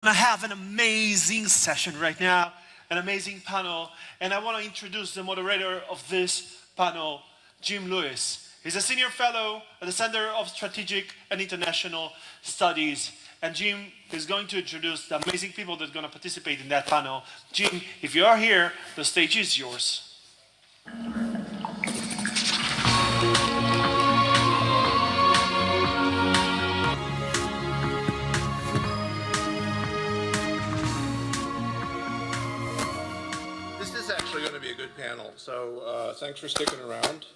I have an amazing session right now, an amazing panel, and I want to introduce the moderator of this panel, Jim Lewis. He's a senior fellow at the Center of Strategic and International Studies, and Jim is going to introduce the amazing people that are going to participate in that panel. Jim, if you are here, the stage is yours. Going to be a good panel, so thanks for sticking around.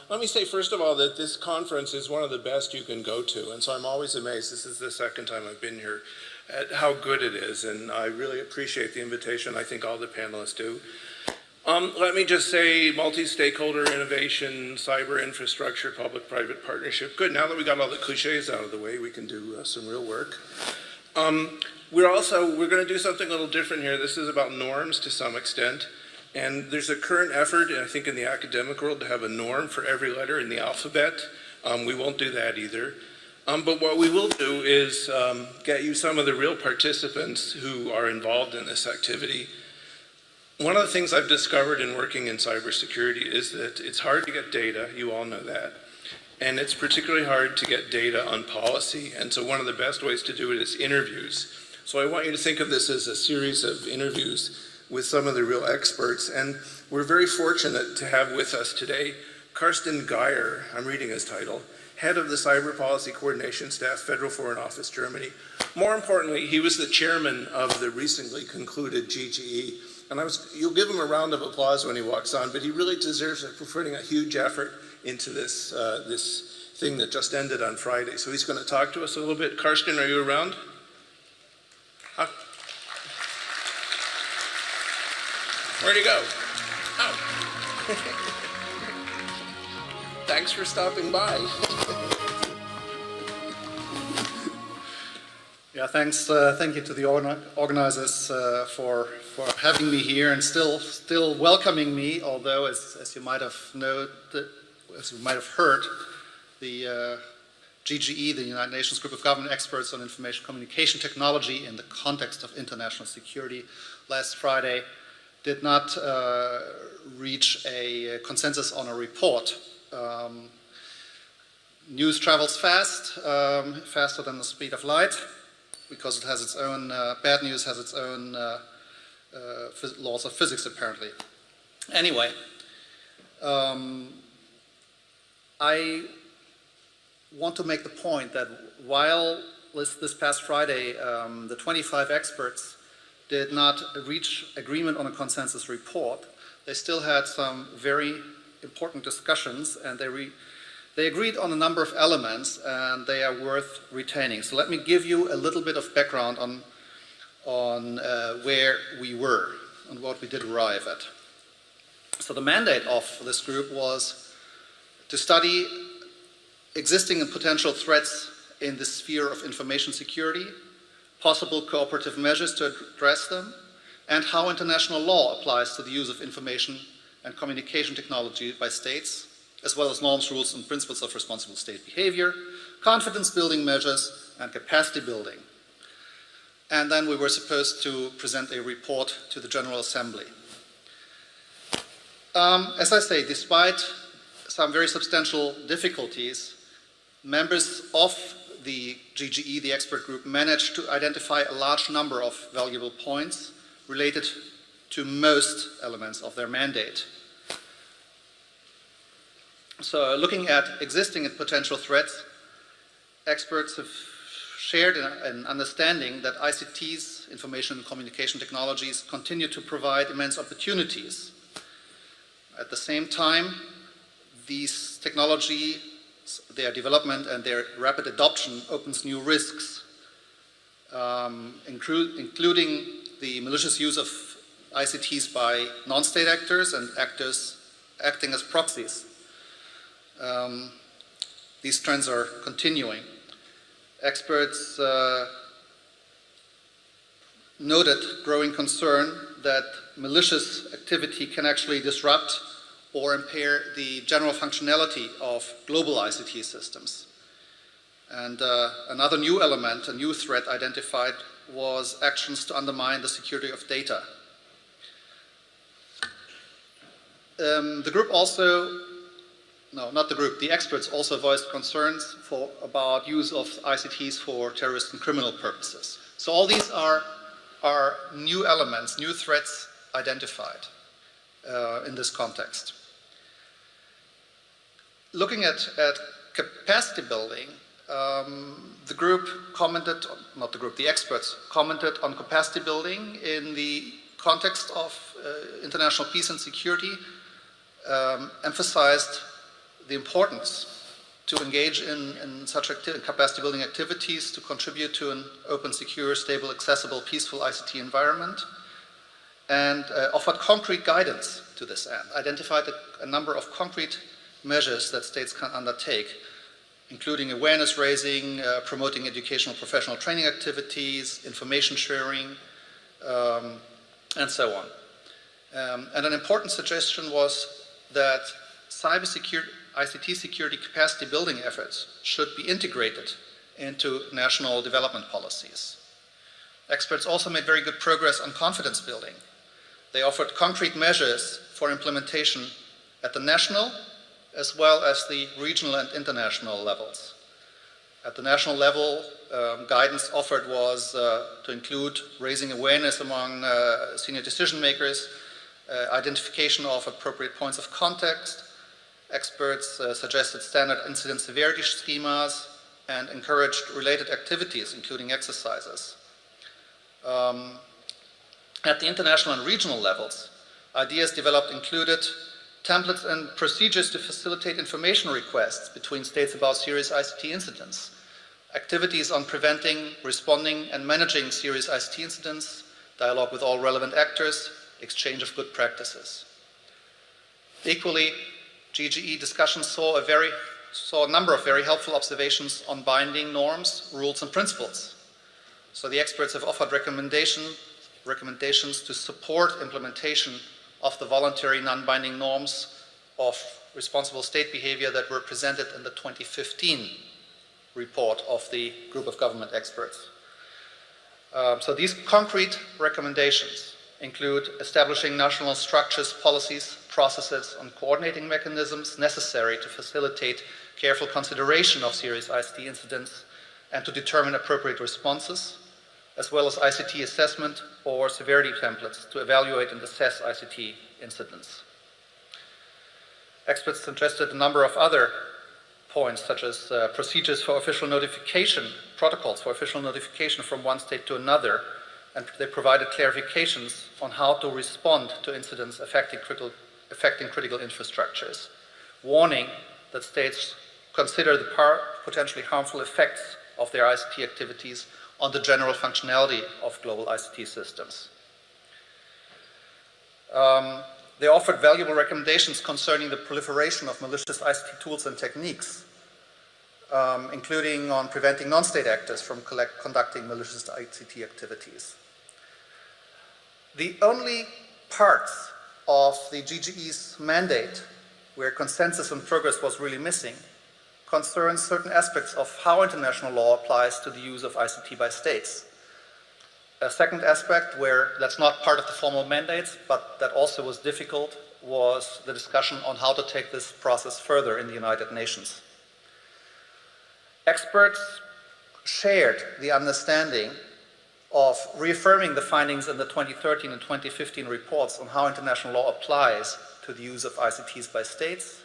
Let me say first of all that this conference is one of the best you can go to, and so I'm always amazed, this is the second time I've been here, at how good it is, and I really appreciate the invitation. I think all the panelists do. Let me just say multi-stakeholder innovation, cyber infrastructure, public-private partnership. Good, now that we got all the cliches out of the way, we can do some real work. We're going to do something a little different here. This is about norms to some extent. And there's a current effort, I think, in the academic world to have a norm for every letter in the alphabet. We won't do that either. But what we will do is get you some of the real participants who are involved in this activity. One of the things I've discovered in working in cybersecurity is that it's hard to get data. You all know that. And it's particularly hard to get data on policy. And so one of the best ways to do it is interviews. So I want you to think of this as a series of interviews with some of the real experts. And we're very fortunate to have with us today Karsten Geier, I'm reading his title, head of the Cyber Policy Coordination Staff, Federal Foreign Office, Germany. More importantly, he was the chairman of the recently concluded GGE. And you'll give him a round of applause when he walks on, but he really deserves it for putting a huge effort into this, this thing that just ended on Friday. So he's going to talk to us a little bit. Karsten, are you around? Where'd he go? Oh. Thanks for stopping by. Yeah, thanks. Thank you to the organizers for having me here and still welcoming me. Although, as you might have heard, the GGE, the United Nations Group of Government Experts on Information Communication Technology in the context of international security, last Friday did not reach a consensus on a report. News travels fast, faster than the speed of light, because it has its own, bad news has its own laws of physics, apparently. Anyway, I want to make the point that while this past Friday, the 25 experts did not reach agreement on a consensus report, they still had some very important discussions, and they agreed on a number of elements, and they are worth retaining. So let me give you a little bit of background on where we were and what we did arrive at. So the mandate of this group was to study existing and potential threats in the sphere of information security, possible cooperative measures to address them, and how international law applies to the use of information and communication technology by states, as well as norms, rules, and principles of responsible state behavior, confidence-building measures, and capacity building. And then we were supposed to present a report to the General Assembly. As I say, despite some very substantial difficulties, members of the GGE, the expert group, managed to identify a large number of valuable points related to most elements of their mandate. So looking at existing and potential threats, experts have shared an understanding that ICTs, information and communication technologies, continue to provide immense opportunities. At the same time, these technologies, their development and their rapid adoption opens new risks, including the malicious use of ICTs by non-state actors and actors acting as proxies. These trends are continuing. Experts noted growing concern that malicious activity can actually disrupt or impair the general functionality of global ICT systems. And another new element, a new threat identified, was actions to undermine the security of data. The experts also voiced concerns about use of ICTs for terrorist and criminal purposes. So all these are new elements, new threats identified in this context. Looking at capacity building, the experts commented on capacity building in the context of international peace and security, emphasized the importance to engage in such capacity building activities to contribute to an open, secure, stable, accessible, peaceful ICT environment, and offered concrete guidance to this end, identified a number of concrete measures that states can undertake, including awareness raising, promoting educational professional training activities, information sharing, and so on. And an important suggestion was that ICT security capacity building efforts should be integrated into national development policies. Experts also made very good progress on confidence building. They offered concrete measures for implementation at the national as well as the regional and international levels. At the national level, guidance offered was to include raising awareness among senior decision makers, identification of appropriate points of contact. Experts suggested standard incident severity schemas and encouraged related activities, including exercises. At the international and regional levels, ideas developed included templates and procedures to facilitate information requests between states about serious ICT incidents, activities on preventing, responding, and managing serious ICT incidents, dialogue with all relevant actors, exchange of good practices. Equally, GGE discussions saw a number of very helpful observations on binding norms, rules, and principles. So the experts have offered recommendations to support implementation of the voluntary non-binding norms of responsible state behavior that were presented in the 2015 report of the group of government experts. So these concrete recommendations include establishing national structures, policies, processes, and coordinating mechanisms necessary to facilitate careful consideration of serious ICT incidents and to determine appropriate responses, as well as ICT assessment or severity templates to evaluate and assess ICT incidents. Experts suggested a number of other points, such as procedures for official notification, protocols for official notification from one state to another, and they provided clarifications on how to respond to incidents affecting critical infrastructures, warning that states consider the potentially harmful effects of their ICT activities on the general functionality of global ICT systems. They offered valuable recommendations concerning the proliferation of malicious ICT tools and techniques, including on preventing non-state actors from conducting malicious ICT activities. The only parts of the GGE's mandate where consensus and progress was really missing concerns certain aspects of how international law applies to the use of ICT by states. A second aspect where that's not part of the formal mandates, but that also was difficult, was the discussion on how to take this process further in the United Nations. Experts shared the understanding of reaffirming the findings in the 2013 and 2015 reports on how international law applies to the use of ICTs by states.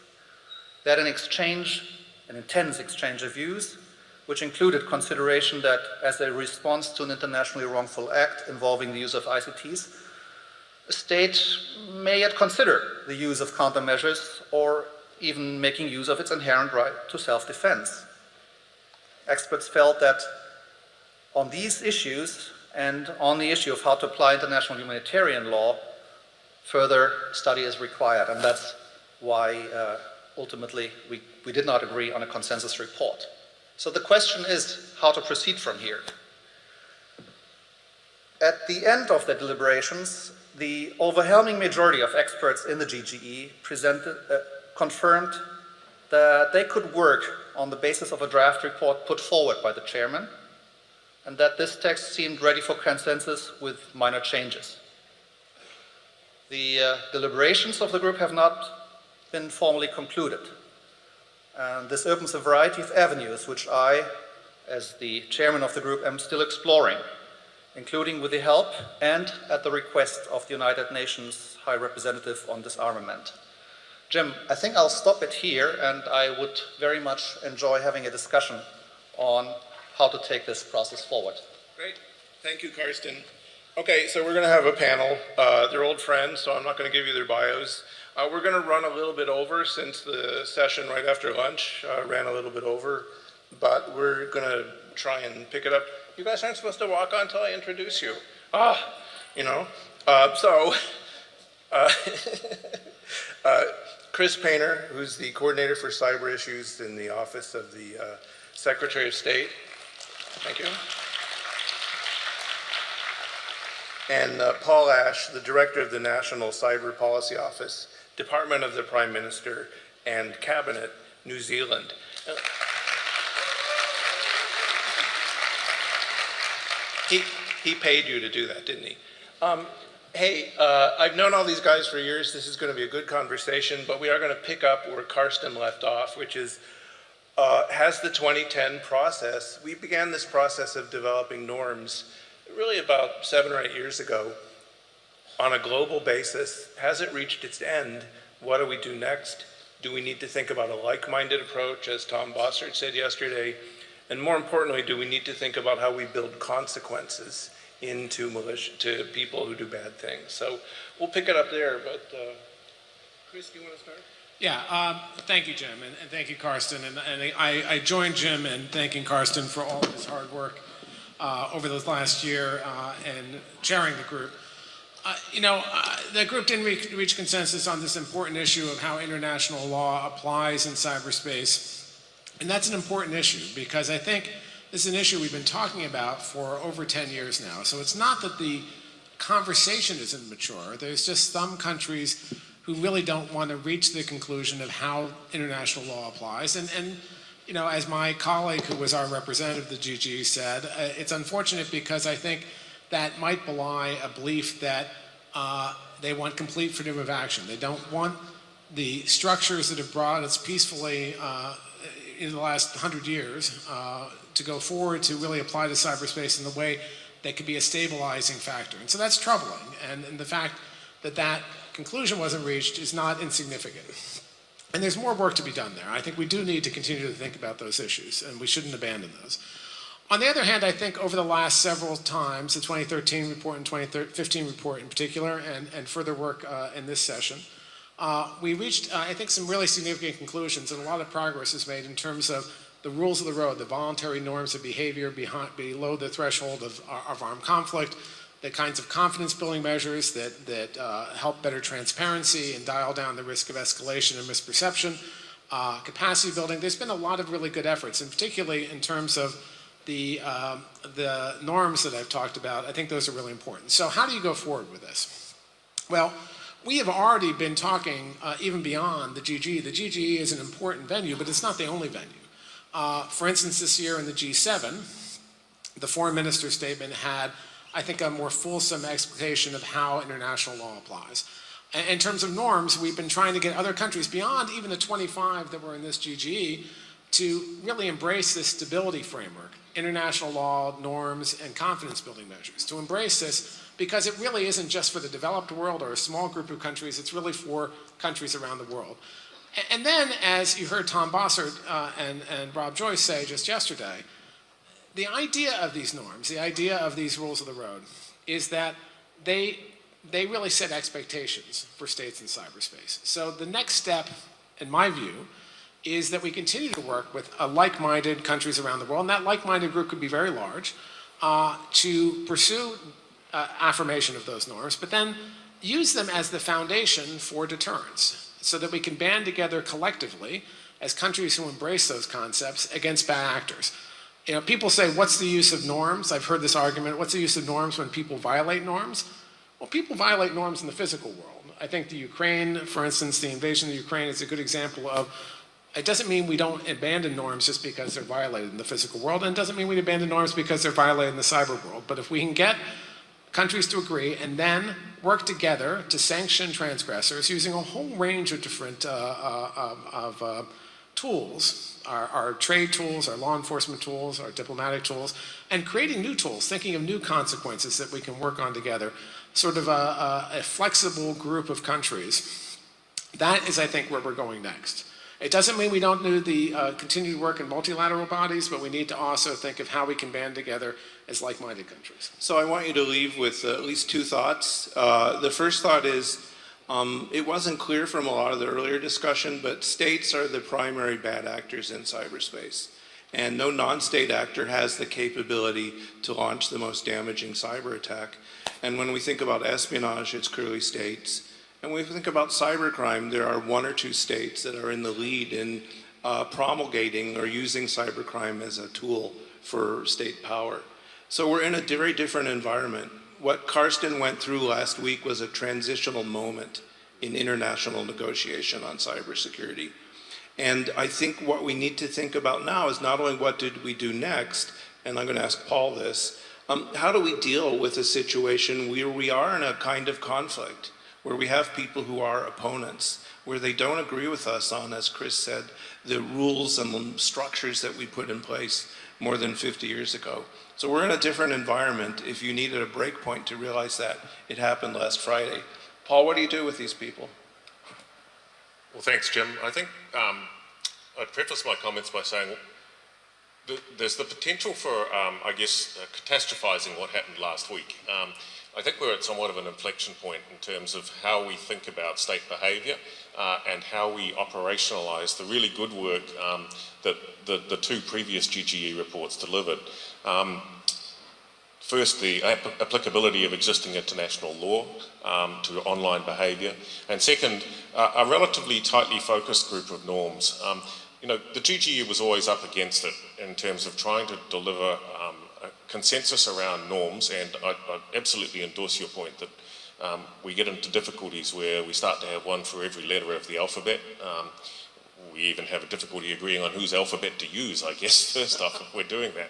They had an intense exchange of views, which included consideration that as a response to an internationally wrongful act involving the use of ICTs, a state may yet consider the use of countermeasures or even making use of its inherent right to self-defense. Experts felt that on these issues and on the issue of how to apply international humanitarian law, further study is required, and that's why ultimately we did not agree on a consensus report. So the question is how to proceed from here. At the end of the deliberations, the overwhelming majority of experts in the GGE confirmed that they could work on the basis of a draft report put forward by the chairman, and that this text seemed ready for consensus with minor changes. The deliberations of the group have not been formally concluded. And this opens a variety of avenues which I, as the chairman of the group, am still exploring, including with the help and at the request of the United Nations High Representative on Disarmament. Jim, I think I'll stop it here, and I would very much enjoy having a discussion on how to take this process forward. Great. Thank you, Karsten. Okay, so we're going to have a panel. They're old friends, so I'm not going to give you their bios. We're going to run a little bit over since the session right after lunch ran a little bit over, but we're going to try and pick it up. You guys aren't supposed to walk on until I introduce you. Chris Painter, who's the coordinator for cyber issues in the Office of the Secretary of State. Thank you. And Paul Ash, the director of the National Cyber Policy Office, Department of the Prime Minister, and Cabinet, New Zealand. He paid you to do that, didn't he? Hey, I've known all these guys for years. This is going to be a good conversation, but we are going to pick up where Karsten left off, which is, has the 2010 process, we began this process of developing norms really about 7 or 8 years ago on a global basis. Has it reached its end? What do we do next? Do we need to think about a like-minded approach, as Tom Bossert said yesterday? And more importantly, do we need to think about how we build consequences into to people who do bad things? So we'll pick it up there, but Chris, do you want to start? Yeah, thank you, Jim, and thank you, Karsten. And I join Jim in thanking Karsten for all of his hard work over this last year and chairing the group. The group didn't reach consensus on this important issue of how international law applies in cyberspace. And that's an important issue because I think this is an issue we've been talking about for over 10 years now. So it's not that the conversation isn't mature. There's just some countries who really don't want to reach the conclusion of how international law applies. And as my colleague who was our representative of the GG said, it's unfortunate because I think that might belie a belief that they want complete freedom of action. They don't want the structures that have brought us peacefully in the last 100 years to go forward to really apply to cyberspace in the way that could be a stabilizing factor. And so that's troubling. And the fact that that conclusion wasn't reached is not insignificant. And there's more work to be done there. I think we do need to continue to think about those issues, and we shouldn't abandon those. On the other hand, I think over the last several times, the 2013 report and 2015 report in particular, and further work in this session, we reached, I think, some really significant conclusions, and a lot of progress is made in terms of the rules of the road, the voluntary norms of behavior below the threshold of armed conflict, the kinds of confidence-building measures that help better transparency and dial down the risk of escalation and misperception, capacity building. There's been a lot of really good efforts, and particularly in terms of the norms that I've talked about. I think those are really important. So how do you go forward with this? Well, we have already been talking even beyond the GG. The GG is an important venue, but it's not the only venue. For instance, this year in the G7, the foreign minister statement had, I think, a more fulsome explanation of how international law applies. In terms of norms, we've been trying to get other countries beyond even the 25 that were in this GG to really embrace this stability framework, international law, norms, and confidence-building measures, to embrace this because it really isn't just for the developed world or a small group of countries, it's really for countries around the world. And then, as you heard Tom Bossert and Rob Joyce say just yesterday, the idea of these norms, the idea of these rules of the road, is that they really set expectations for states in cyberspace. So the next step, in my view, is that we continue to work with like-minded countries around the world, and that like-minded group could be very large, to pursue affirmation of those norms, but then use them as the foundation for deterrence, so that we can band together collectively as countries who embrace those concepts against bad actors. People say, what's the use of norms? I've heard this argument, what's the use of norms when people violate norms? Well, people violate norms in the physical world. I think the Ukraine, for instance, the invasion of Ukraine is a good example of It doesn't mean we don't abandon norms just because they're violated in the physical world, and it doesn't mean we abandon norms because they're violated in the cyber world. But if we can get countries to agree and then work together to sanction transgressors using a whole range of different tools, our trade tools, our law enforcement tools, our diplomatic tools, and creating new tools, thinking of new consequences that we can work on together, sort of a flexible group of countries. That is, I think, where we're going next. It doesn't mean we don't do the continued work in multilateral bodies, but we need to also think of how we can band together as like-minded countries. So I want you to leave with at least two thoughts. The first thought is, it wasn't clear from a lot of the earlier discussion, but states are the primary bad actors in cyberspace. And no non-state actor has the capability to launch the most damaging cyber attack. And when we think about espionage, it's clearly states. And when we think about cybercrime, there are one or two states that are in the lead in promulgating or using cybercrime as a tool for state power. So we're in a very different environment. What Karsten went through last week was a transitional moment in international negotiation on cybersecurity. And I think what we need to think about now is not only what did we do next, and I'm going to ask Paul this, how do we deal with a situation where we are in a kind of conflict, where we have people who are opponents, where they don't agree with us on, as Chris said, the rules and the structures that we put in place more than 50 years ago. So we're in a different environment. If you needed a break point to realize that, it happened last Friday. Paul, what do you do with these people? Well, thanks, Jim. I think I'd preface my comments by saying there's the potential for, catastrophizing what happened last week. I think we're at somewhat of an inflection point in terms of how we think about state behaviour and how we operationalise the really good work that the two previous GGE reports delivered. First, the applicability of existing international law to online behaviour, and second, a relatively tightly focused group of norms. The GGE was always up against it in terms of trying to deliver a consensus around norms, and I absolutely endorse your point that we get into difficulties where we start to have one for every letter of the alphabet. We even have a difficulty agreeing on whose alphabet to use, I guess, first off, if we're doing that.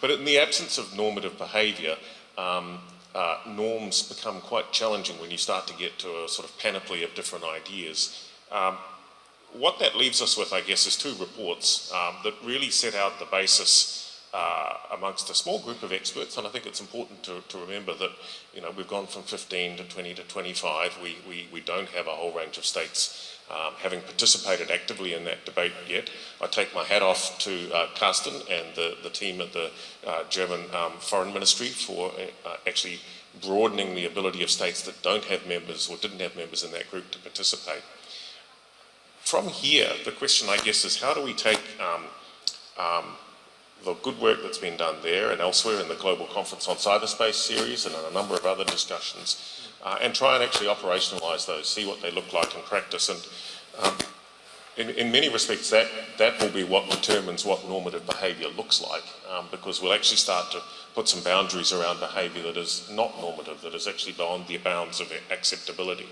But in the absence of normative behaviour, norms become quite challenging when you start to get to a sort of panoply of different ideas. What that leaves us with, I guess, is two reports that really set out the basis amongst a small group of experts, and I think it's important to remember that we've gone from 15 to 20 to 25. We don't have a whole range of states having participated actively in that debate yet. I take my hat off to Karsten and the team at the German Foreign Ministry for actually broadening the ability of states that don't have members or didn't have members in that group to participate. From here, the question, I guess, is how do we take the good work that's been done there and elsewhere in the Global Conference on Cyberspace series and in a number of other discussions and try and actually operationalise those, see what they look like in practice. And in many respects, that will be what determines what normative behaviour looks like, because we'll actually start to put some boundaries around behaviour that is not normative, that is actually beyond the bounds of acceptability.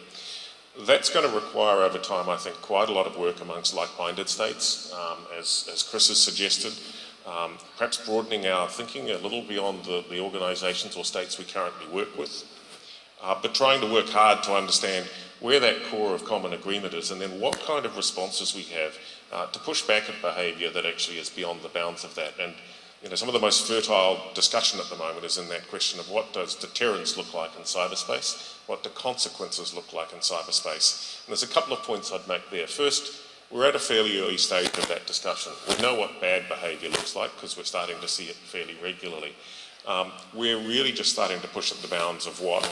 That's going to require over time, I think, quite a lot of work amongst like-minded states, as Chris has suggested, perhaps broadening our thinking a little beyond the organisations or states we currently work with, but trying to work hard to understand where that core of common agreement is and then what kind of responses we have to push back at behaviour that actually is beyond the bounds of that. And some of the most fertile discussion at the moment is in that question of what does deterrence look like in cyberspace, what do consequences look like in cyberspace. And there's a couple of points I'd make there. First, we're at a fairly early stage of that discussion. We know what bad behaviour looks like because we're starting to see it fairly regularly. We're really just starting to push at the bounds of what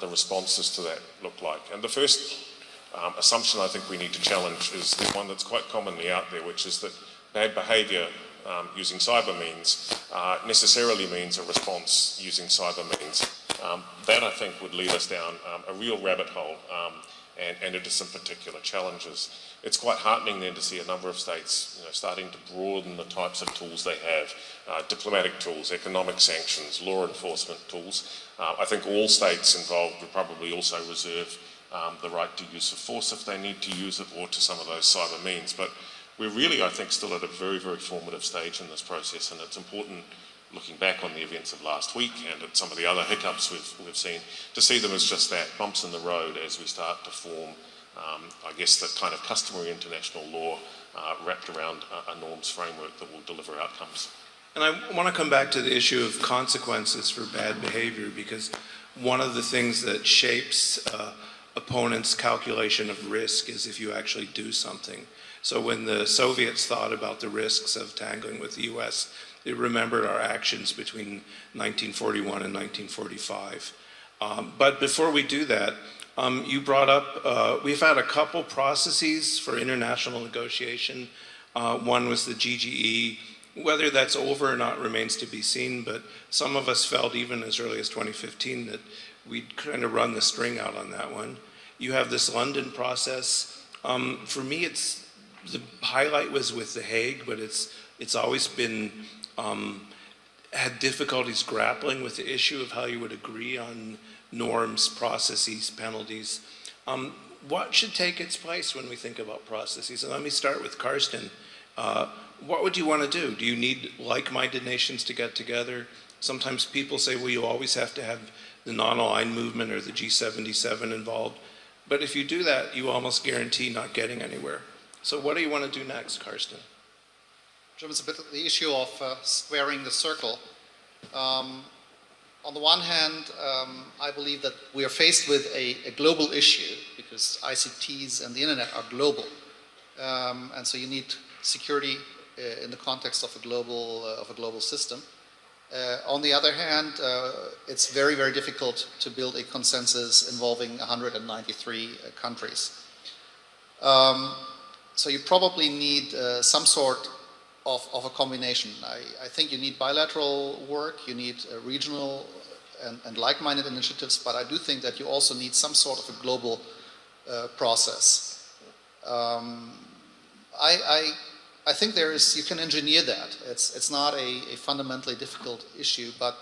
the responses to that look like. And the first assumption I think we need to challenge is the one that's quite commonly out there, which is that bad behaviour using cyber means necessarily means a response using cyber means. That, I think, would lead us down a real rabbit hole and into some particular challenges. It's quite heartening then to see a number of states starting to broaden the types of tools they have, diplomatic tools, economic sanctions, law enforcement tools. I think all states involved would probably also reserve the right to use of force if they need to use it, or to some of those cyber means. But we're really, I think, still at a very, very formative stage in this process, and it's important, looking back on the events of last week and at some of the other hiccups we've seen, to see them as just that, bumps in the road as we start to form, I guess, the kind of customary international law wrapped around a norms framework that will deliver outcomes. And I want to come back to the issue of consequences for bad behavior, because one of the things that shapes opponents' calculation of risk is if you actually do something. So when the Soviets thought about the risks of tangling with the US, they remembered our actions between 1941 and 1945. But before we do that, you brought up, we've had a couple processes for international negotiation. One was the GGE. Whether that's over or not remains to be seen, but some of us felt even as early as 2015 that we'd kind of run the string out on that one. You have this London process. For me, the highlight was with The Hague, but it's always been, had difficulties grappling with the issue of how you would agree on norms, processes, penalties. What should take its place when we think about processes? And let me start with Karsten. What would you want to do? Do you need like-minded nations to get together? Sometimes people say, well, you always have to have the non-aligned movement or the G77 involved. But if you do that, you almost guarantee not getting anywhere. So what do you want to do next, Karsten? Jim, it's a bit of the issue of squaring the circle. On the one hand, I believe that we are faced with a global issue because ICTs and the internet are global. And so you need security in the context of a global system. On the other hand, it's very, very difficult to build a consensus involving 193 countries. So you probably need some sort of a combination. I think you need bilateral work, you need regional and like-minded initiatives, but I do think that you also need some sort of a global process. I think you can engineer that. It's not a fundamentally difficult issue, but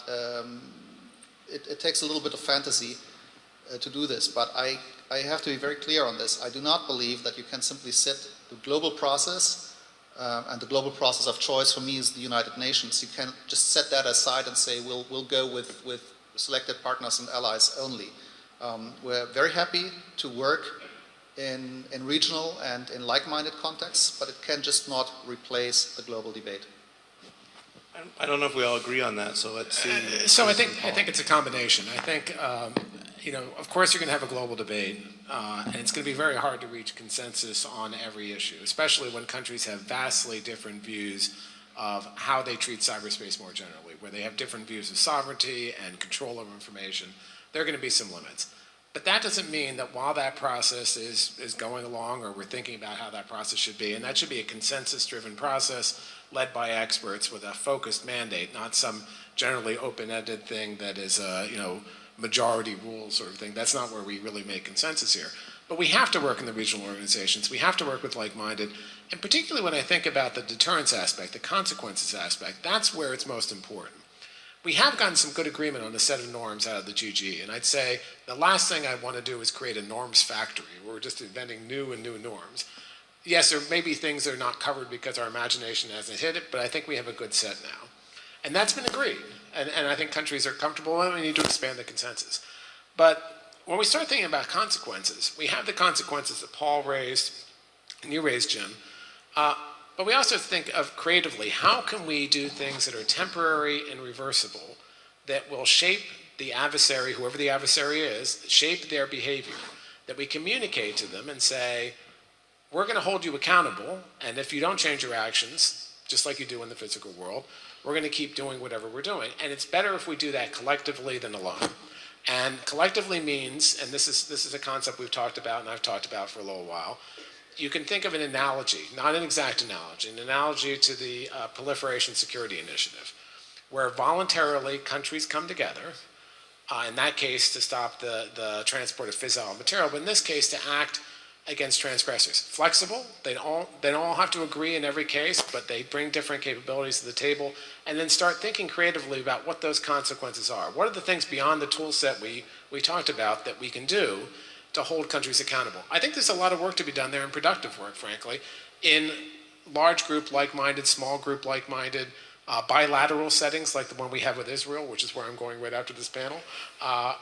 it takes a little bit of fantasy to do this. But I have to be very clear on this. I do not believe that you can simply set the global process, and the global process of choice for me is the United Nations. You can just set that aside and say we'll go with selected partners and allies only. We're very happy to work in regional and in like-minded contexts, but it can just not replace the global debate. I don't know if we all agree on that, so let's see. So I think it's a combination. I think, of course you're going to have a global debate, and it's going to be very hard to reach consensus on every issue, especially when countries have vastly different views of how they treat cyberspace more generally, where they have different views of sovereignty and control over information. There are going to be some limits. But that doesn't mean that while that process is going along, or we're thinking about how that process should be, and that should be a consensus-driven process led by experts with a focused mandate, not some generally open-ended thing that is majority rule sort of thing. That's not where we really make consensus here. But we have to work in the regional organizations. We have to work with like-minded. And particularly when I think about the deterrence aspect, the consequences aspect, that's where it's most important. We have gotten some good agreement on a set of norms out of the GGE, and I'd say the last thing I want to do is create a norms factory where we're just inventing new and new norms. Yes, there may be things that are not covered because our imagination hasn't hit it, but I think we have a good set now. And that's been agreed, and I think countries are comfortable, and we need to expand the consensus. But when we start thinking about consequences, we have the consequences that Paul raised, and you raised, Jim, but we also think of creatively, how can we do things that are temporary and reversible that will shape the adversary, whoever the adversary is, shape their behavior, that we communicate to them and say, we're going to hold you accountable, and if you don't change your actions, just like you do in the physical world, we're going to keep doing whatever we're doing. And it's better if we do that collectively than alone. And collectively means, and this is a concept we've talked about and I've talked about for a little while, you can think of an analogy, not an exact analogy, an analogy to the Proliferation Security Initiative, where voluntarily countries come together, in that case to stop the transport of fissile material, but in this case to act against transgressors. Flexible, they don't all have to agree in every case, but they bring different capabilities to the table, and then start thinking creatively about what those consequences are. What are the things beyond the tool set we talked about that we can do to hold countries accountable? I think there's a lot of work to be done there, and productive work, frankly, in large group, like-minded, small group, like-minded, bilateral settings like the one we have with Israel, which is where I'm going right after this panel,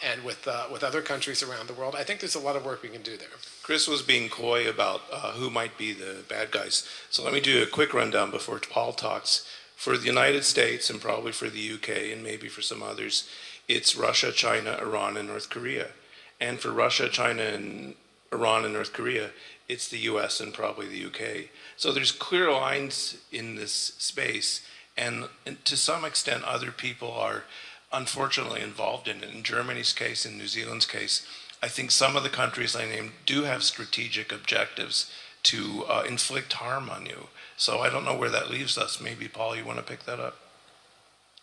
and with other countries around the world. I think there's a lot of work we can do there. Chris was being coy about who might be the bad guys. So let me do a quick rundown before Paul talks. For the United States and probably for the UK and maybe for some others, it's Russia, China, Iran, and North Korea. And for Russia, China, and Iran and North Korea, it's the US and probably the UK. So there's clear lines in this space. And to some extent, other people are unfortunately involved in it. In Germany's case, in New Zealand's case, I think some of the countries I named do have strategic objectives to inflict harm on you. So I don't know where that leaves us. Maybe, Paul, you want to pick that up?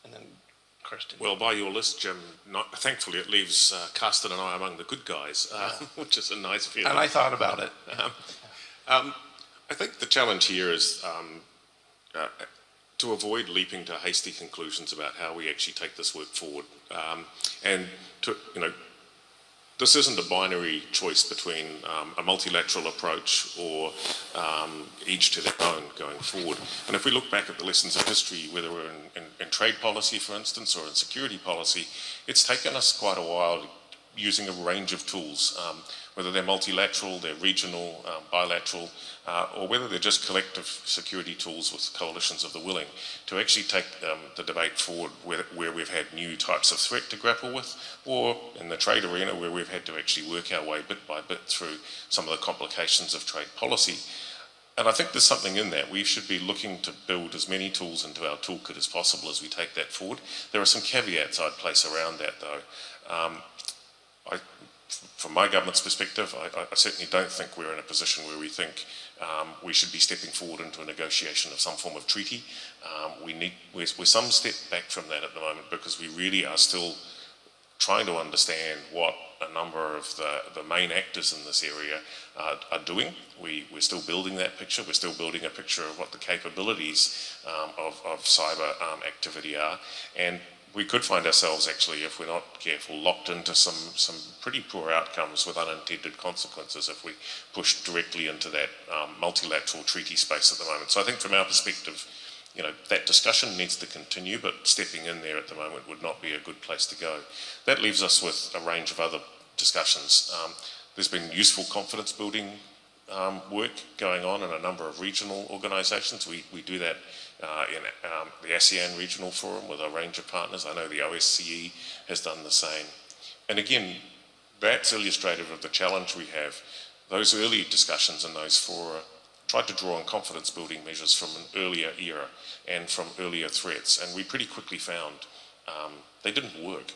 And then Karsten. Well, by your list, Jim, thankfully it leaves Karsten and I among the good guys, which is a nice feeling. And I thought about it. I think the challenge here is to avoid leaping to hasty conclusions about how we actually take this work forward. And to, this isn't a binary choice between a multilateral approach or each to their own going forward. And if we look back at the lessons of history, whether we're in trade policy, for instance, or in security policy, it's taken us quite a while using a range of tools, whether they're multilateral, they're regional, bilateral, or whether they're just collective security tools with coalitions of the willing, to actually take the debate forward where we've had new types of threat to grapple with, or in the trade arena where we've had to actually work our way bit by bit through some of the complications of trade policy. And I think there's something in that. We should be looking to build as many tools into our toolkit as possible as we take that forward. There are some caveats I'd place around that, though. From my government's perspective, I certainly don't think we're in a position where we think we should be stepping forward into a negotiation of some form of treaty. We're some step back from that at the moment because we really are still trying to understand what a number of the main actors in this area are doing. We're still building that picture. We're still building a picture of what the capabilities of cyber activity are. And we could find ourselves actually, if we're not careful, locked into some pretty poor outcomes with unintended consequences if we push directly into that multilateral treaty space at the moment. So I think from our perspective, that discussion needs to continue, but stepping in there at the moment would not be a good place to go. That leaves us with a range of other discussions. There's been useful confidence building work going on in a number of regional organisations. We do that in the ASEAN Regional Forum with a range of partners. I know the OSCE has done the same. And again, that's illustrative of the challenge we have. Those early discussions in those fora tried to draw on confidence building measures from an earlier era and from earlier threats, and we pretty quickly found they didn't work.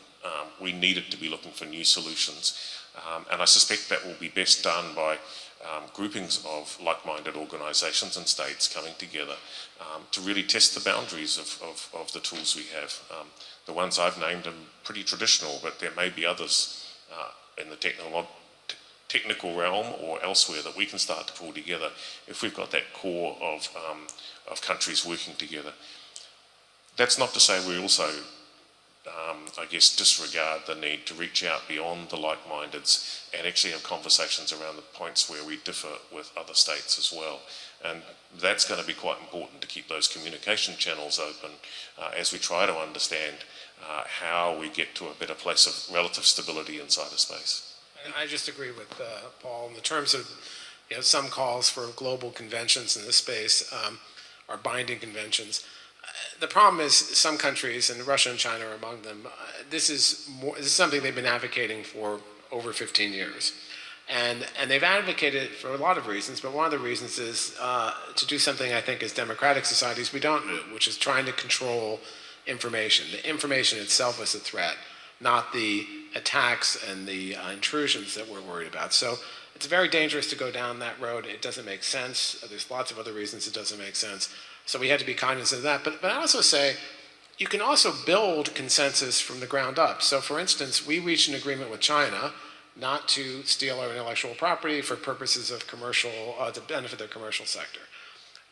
We needed to be looking for new solutions, and I suspect that will be best done by groupings of like-minded organisations and states coming together to really test the boundaries of the tools we have. The ones I've named are pretty traditional, but there may be others in the technical realm or elsewhere that we can start to pull together if we've got that core of countries working together. That's not to say we also disregard the need to reach out beyond the like-mindeds and actually have conversations around the points where we differ with other states as well. And that's going to be quite important to keep those communication channels open as we try to understand how we get to a better place of relative stability in cyberspace. I just agree with Paul in the terms of some calls for global conventions in this space are binding conventions. The problem is some countries, and Russia and China are among them, this is something they've been advocating for over 15 years. And they've advocated for a lot of reasons, but one of the reasons is to do something I think as democratic societies we don't do, which is trying to control information. The information itself is a threat, not the attacks and the intrusions that we're worried about. So it's very dangerous to go down that road. It doesn't make sense. There's lots of other reasons it doesn't make sense. So we had to be cognizant of that. But I also say you can also build consensus from the ground up. So for instance, we reached an agreement with China not to steal our intellectual property for purposes of commercial, to benefit their commercial sector.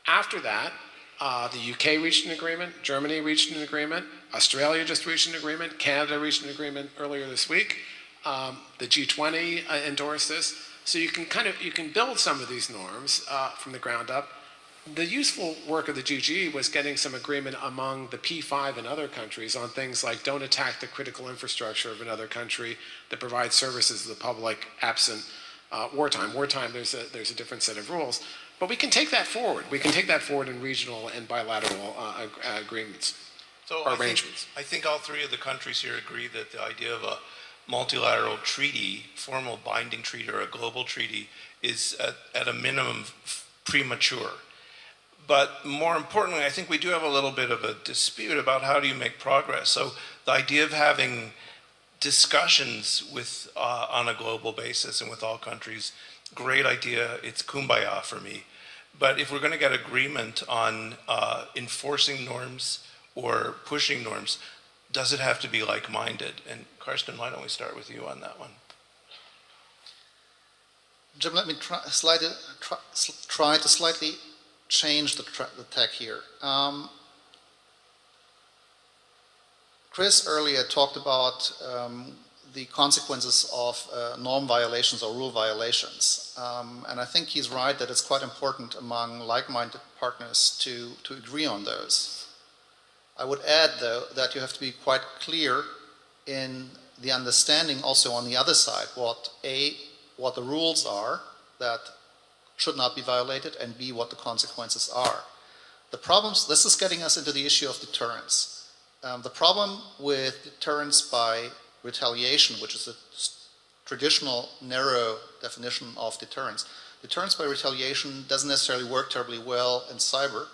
After that, the UK reached an agreement, Germany reached an agreement, Australia just reached an agreement, Canada reached an agreement earlier this week. The G20 endorsed this. So you can build some of these norms from the ground up. the useful work of the GGE was getting some agreement among the P5 and other countries on things like don't attack the critical infrastructure of another country that provides services to the public absent wartime. Wartime, there's a different set of rules. But we can take that forward. We can take that forward in regional and bilateral agreements or arrangements. I think all three of the countries here agree that the idea of a multilateral treaty, formal binding treaty or a global treaty, is at a minimum premature. But more importantly, I think we do have a little bit of a dispute about how do you make progress. So the idea of having discussions with on a global basis and with all countries, great idea. It's kumbaya for me. But if we're going to get agreement on enforcing norms or pushing norms, does it have to be like-minded? And Karsten, why don't we start with you on that one? Jim, let me try to slightly change the tack here. Chris earlier talked about the consequences of norm violations or rule violations. And I think he's right that it's quite important among like-minded partners to agree on those. I would add, though, that you have to be quite clear in the understanding also on the other side, what the rules are that should not be violated, and B, what the consequences are. The problems, this is getting us into the issue of deterrence. The problem with deterrence by retaliation, which is a traditional narrow definition of deterrence, deterrence by retaliation doesn't necessarily work terribly well in cyber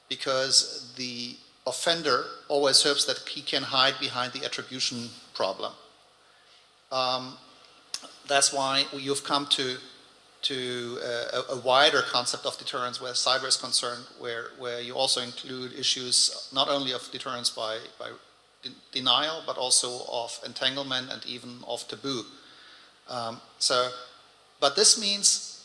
because the offender always hopes that he can hide behind the attribution problem. That's why you've come to a wider concept of deterrence where cyber is concerned, where you also include issues not only of deterrence by denial, but also of entanglement and even of taboo. But this means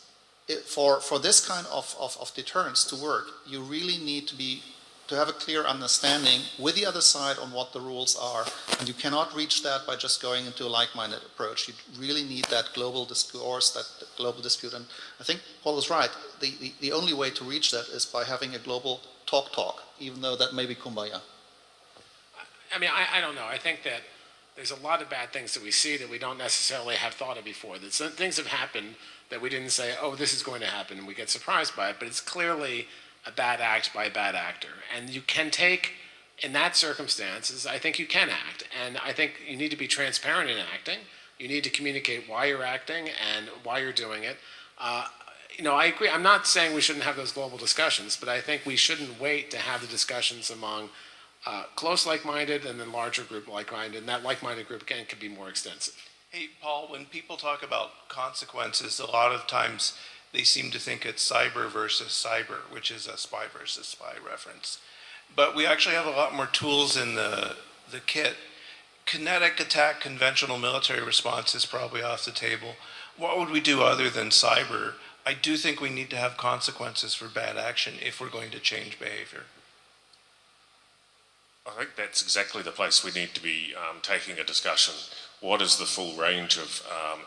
for this kind of deterrence to work, you really need to have a clear understanding with the other side on what the rules are, and you cannot reach that by just going into a like-minded approach. You really need that global discourse, that global dispute, and I think Paul is right. The only way to reach that is by having a global talk, even though that may be kumbaya. I mean, I don't know. I think that there's a lot of bad things that we see that we don't necessarily have thought of before. That some things have happened that we didn't say, oh, this is going to happen, and we get surprised by it, but it's clearly a bad act by a bad actor. And you can take, in that circumstances, I think you can act. And I think you need to be transparent in acting. You need to communicate why you're acting and why you're doing it. I agree. I'm not saying we shouldn't have those global discussions, but I think we shouldn't wait to have the discussions among close like-minded and then larger group like-minded. And that like-minded group, again, could be more extensive. Hey, Paul, when people talk about consequences, a lot of times they seem to think it's cyber versus cyber, which is a spy versus spy reference. But we actually have a lot more tools in the kit. Kinetic attack, conventional military response is probably off the table. What would we do other than cyber? I do think we need to have consequences for bad action if we're going to change behavior. I think that's exactly the place we need to be taking a discussion. What is the full range of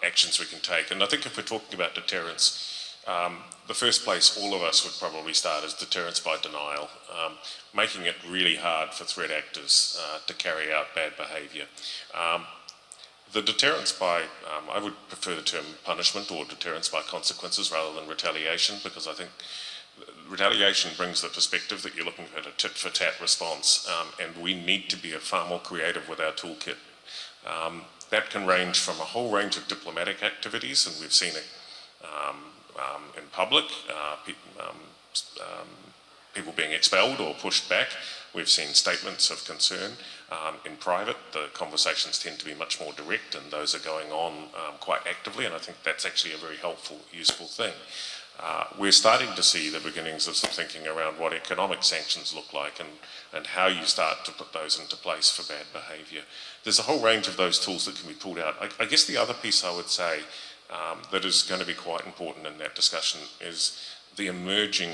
actions we can take? And I think if we're talking about deterrence, the first place all of us would probably start is deterrence by denial, making it really hard for threat actors to carry out bad behaviour. The deterrence by, I would prefer the term punishment or deterrence by consequences rather than retaliation, because I think retaliation brings the perspective that you're looking at a tit-for-tat response, and we need to be far more creative with our toolkit. That can range from a whole range of diplomatic activities, and we've seen it in public, people being expelled or pushed back. We've seen statements of concern. In private, the conversations tend to be much more direct, and those are going on quite actively, and I think that's actually a very helpful, useful thing. We're starting to see the beginnings of some thinking around what economic sanctions look like and how you start to put those into place for bad behaviour. There's a whole range of those tools that can be pulled out. I guess the other piece I would say that is going to be quite important in that discussion is the emerging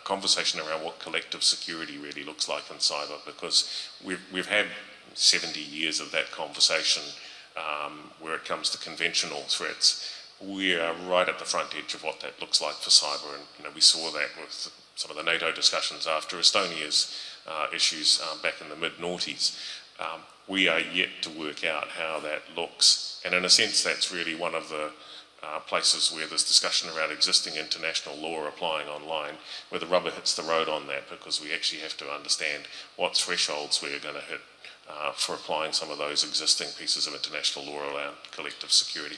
conversation around what collective security really looks like in cyber, because we've had 70 years of that conversation where it comes to conventional threats. we are right at the front edge of what that looks like for cyber, and we saw that with some of the NATO discussions after Estonia's issues back in the mid-noughties. We are yet to work out how that looks, and in a sense that's really one of the places where there's discussion around existing international law applying online, where the rubber hits the road on that, because we actually have to understand what thresholds we're going to hit for applying some of those existing pieces of international law around collective security.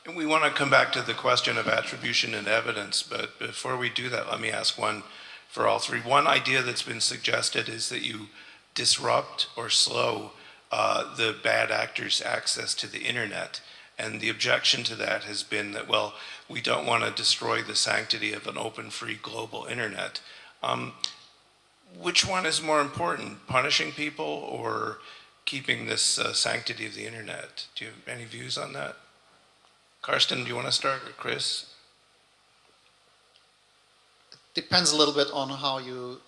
And we want to come back to the question of attribution and evidence, but before we do that, let me ask one for all three. One idea that's been suggested is that you disrupt or slow the bad actors' access to the internet. And the objection to that has been that, well, we don't want to destroy the sanctity of an open, free, global internet. Which one is more important, punishing people or keeping this sanctity of the internet? Do you have any views on that? Karsten, do you want to start, or Chris? Depends a little bit on how you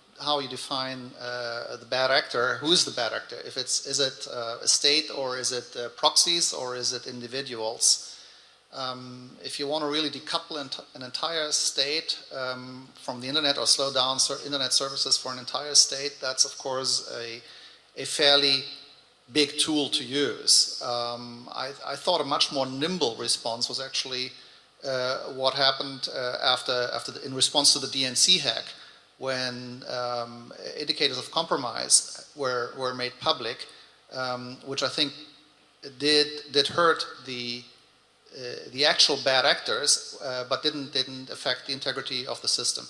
define the bad actor. Who is the bad actor? Is it a state, or is it proxies, or is it individuals? If you want to really decouple an entire state from the internet, or slow down internet services for an entire state, that's of course a fairly big tool to use. I thought a much more nimble response was actually what happened in response to the DNC hack, when indicators of compromise were made public, which I think did hurt the actual bad actors, but didn't affect the integrity of the system.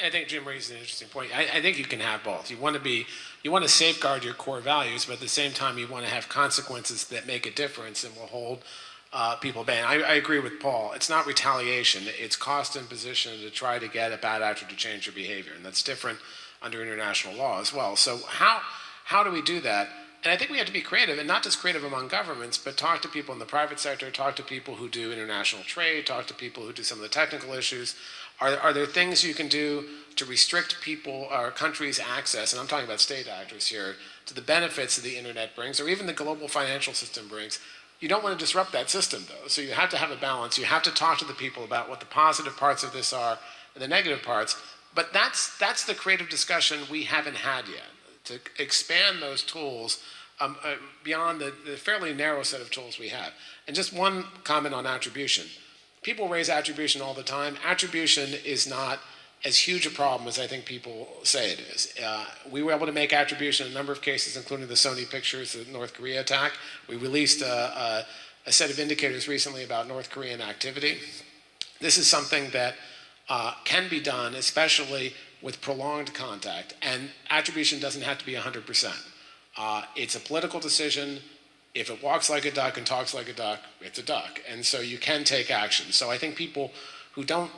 I think Jim raised an interesting point. I think you can have both. You want to safeguard your core values, but at the same time you want to have consequences that make a difference and will hold people banned. I agree with Paul. It's not retaliation. It's cost imposition to try to get a bad actor to change their behavior, and that's different under international law as well. So how do we do that? And I think we have to be creative, and not just creative among governments, but talk to people in the private sector, talk to people who do international trade, talk to people who do some of the technical issues. Are there things you can do to restrict people or countries' access, and I'm talking about state actors here, to the benefits that the internet brings, or even the global financial system brings? You don't want to disrupt that system, though, so you have to have a balance. You have to talk to the people about what the positive parts of this are and the negative parts, but that's the creative discussion we haven't had yet, to expand those tools beyond the fairly narrow set of tools we have. And just one comment on attribution. People raise attribution all the time. Attribution is not as huge a problem as I think people say it is. We were able to make attribution in a number of cases, including the Sony Pictures, the North Korea attack. We released a set of indicators recently about North Korean activity. This is something that can be done, especially with prolonged contact, and attribution doesn't have to be 100%. It's a political decision. If it walks like a duck and talks like a duck, it's a duck. And so you can take action. So I think people who don't,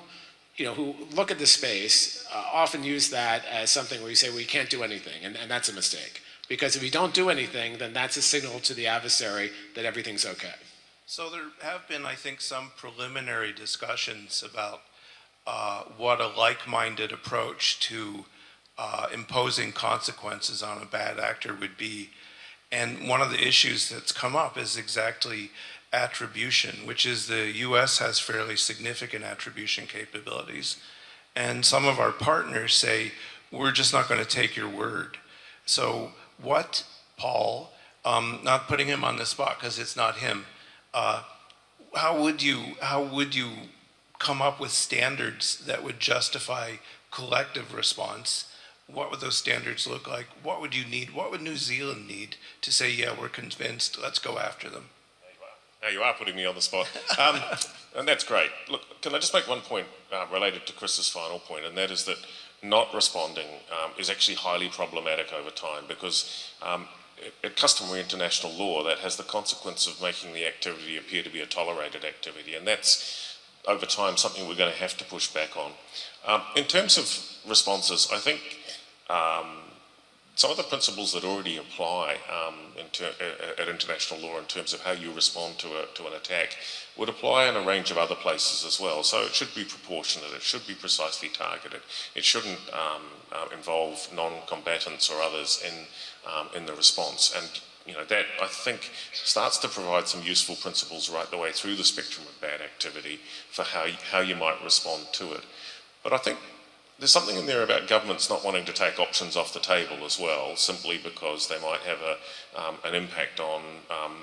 who look at the space often use that as something where you say, well, you can't do anything, and that's a mistake. Because if you don't do anything, then that's a signal to the adversary that everything's okay. So there have been, I think, some preliminary discussions about what a like-minded approach to imposing consequences on a bad actor would be. And one of the issues that's come up is exactly attribution, which is the US has fairly significant attribution capabilities. And some of our partners say, we're just not going to take your word. So what, Paul, not putting him on the spot because it's not him, how would you come up with standards that would justify collective response? What would those standards look like? What would you need? What would New Zealand need to say, yeah, we're convinced, let's go after them? Now you are putting me on the spot. And that's great. Look, can I just make one point related to Chris's final point, and that is that not responding is actually highly problematic over time, because at customary international law, that has the consequence of making the activity appear to be a tolerated activity, and that's, over time, something we're going to have to push back on. In terms of responses, I think some of the principles that already apply at international law in terms of how you respond to an attack would apply in a range of other places as well. So it should be proportionate, it should be precisely targeted, it shouldn't involve non-combatants or others in the response. And that I think starts to provide some useful principles right the way through the spectrum of bad activity for how you might respond to it. But I think there's something in there about governments not wanting to take options off the table as well, simply because they might have an impact on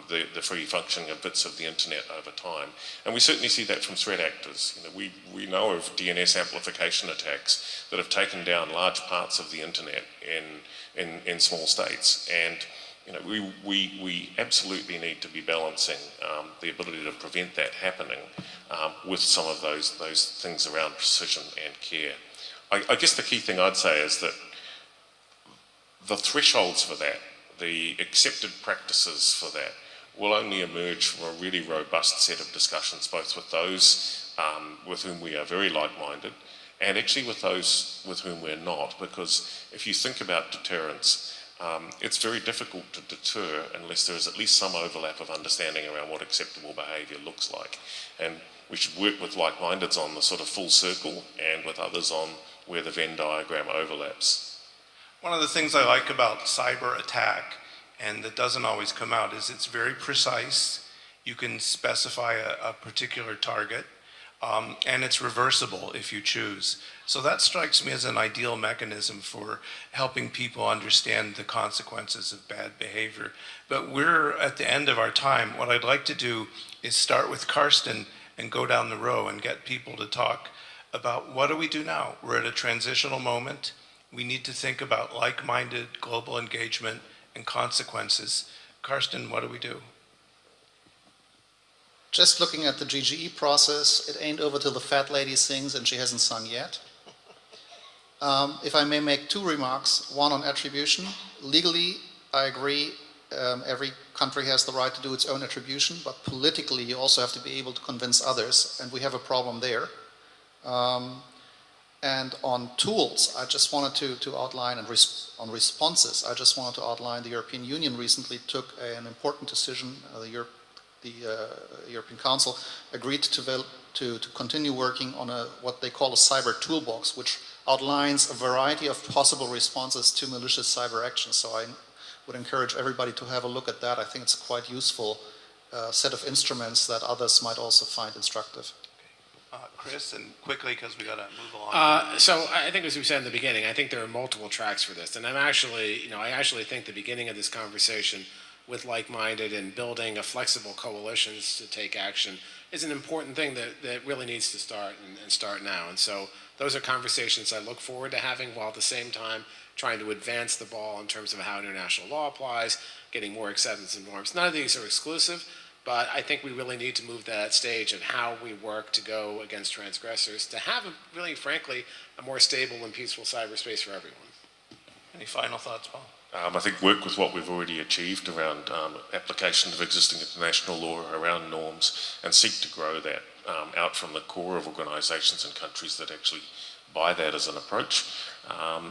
the free functioning of bits of the internet over time. And we certainly see that from threat actors. We know of DNS amplification attacks that have taken down large parts of the internet in small states. And we absolutely need to be balancing the ability to prevent that happening with some of those things around precision and care. I guess the key thing I'd say is that the thresholds for that, the accepted practices for that, will only emerge from a really robust set of discussions, both with those with whom we are very like-minded and actually with those with whom we're not. Because if you think about deterrence, it's very difficult to deter unless there is at least some overlap of understanding around what acceptable behaviour looks like. And we should work with like-mindeds on the sort of full circle and with others on where the Venn diagram overlaps. One of the things I like about cyber attack, and that doesn't always come out, is it's very precise. You can specify a particular target, and it's reversible if you choose. So that strikes me as an ideal mechanism for helping people understand the consequences of bad behavior. But we're at the end of our time. What I'd like to do is start with Karsten and go down the row and get people to talk about what do we do now. We're at a transitional moment. We need to think about like-minded global engagement and consequences. Karsten, what do we do? Just looking at the GGE process, it ain't over till the fat lady sings and she hasn't sung yet. If I may make two remarks, one on attribution. Legally, I agree, every country has the right to do its own attribution, but politically you also have to be able to convince others, and we have a problem there. And on tools, I just wanted to outline, and on responses, I just wanted to outline the European Union recently took an important decision. The European Council agreed to continue working on what they call a cyber toolbox, which outlines a variety of possible responses to malicious cyber actions. So I would encourage everybody to have a look at that. I think it's a quite useful set of instruments that others might also find instructive. Chris, and quickly because we got to move along. So I think, as we said in the beginning, I think there are multiple tracks for this, and I actually think the beginning of this conversation with like-minded and building a flexible coalitions to take action is an important thing that really needs to start and start now. And so those are conversations I look forward to having, while at the same time trying to advance the ball in terms of how international law applies, getting more acceptance and norms. None of these are exclusive, but I think we really need to move to that stage of how we work to go against transgressors, to have, really frankly, a more stable and peaceful cyberspace for everyone. Any final thoughts, Paul? I think work with what we've already achieved around application of existing international law around norms, and seek to grow that out from the core of organisations and countries that actually buy that as an approach,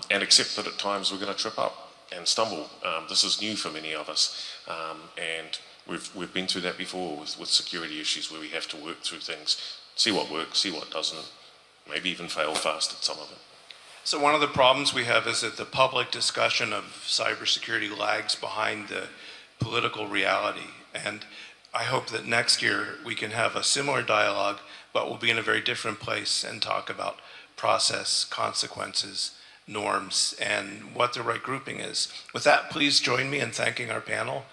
and accept that at times we're going to trip up and stumble. This is new for many of us, and we've been through that before with security issues where we have to work through things, see what works, see what doesn't, maybe even fail fast at some of it. So one of the problems we have is that the public discussion of cybersecurity lags behind the political reality. And I hope that next year we can have a similar dialogue, but we'll be in a very different place and talk about process, consequences, norms, and what the right grouping is. With that, please join me in thanking our panel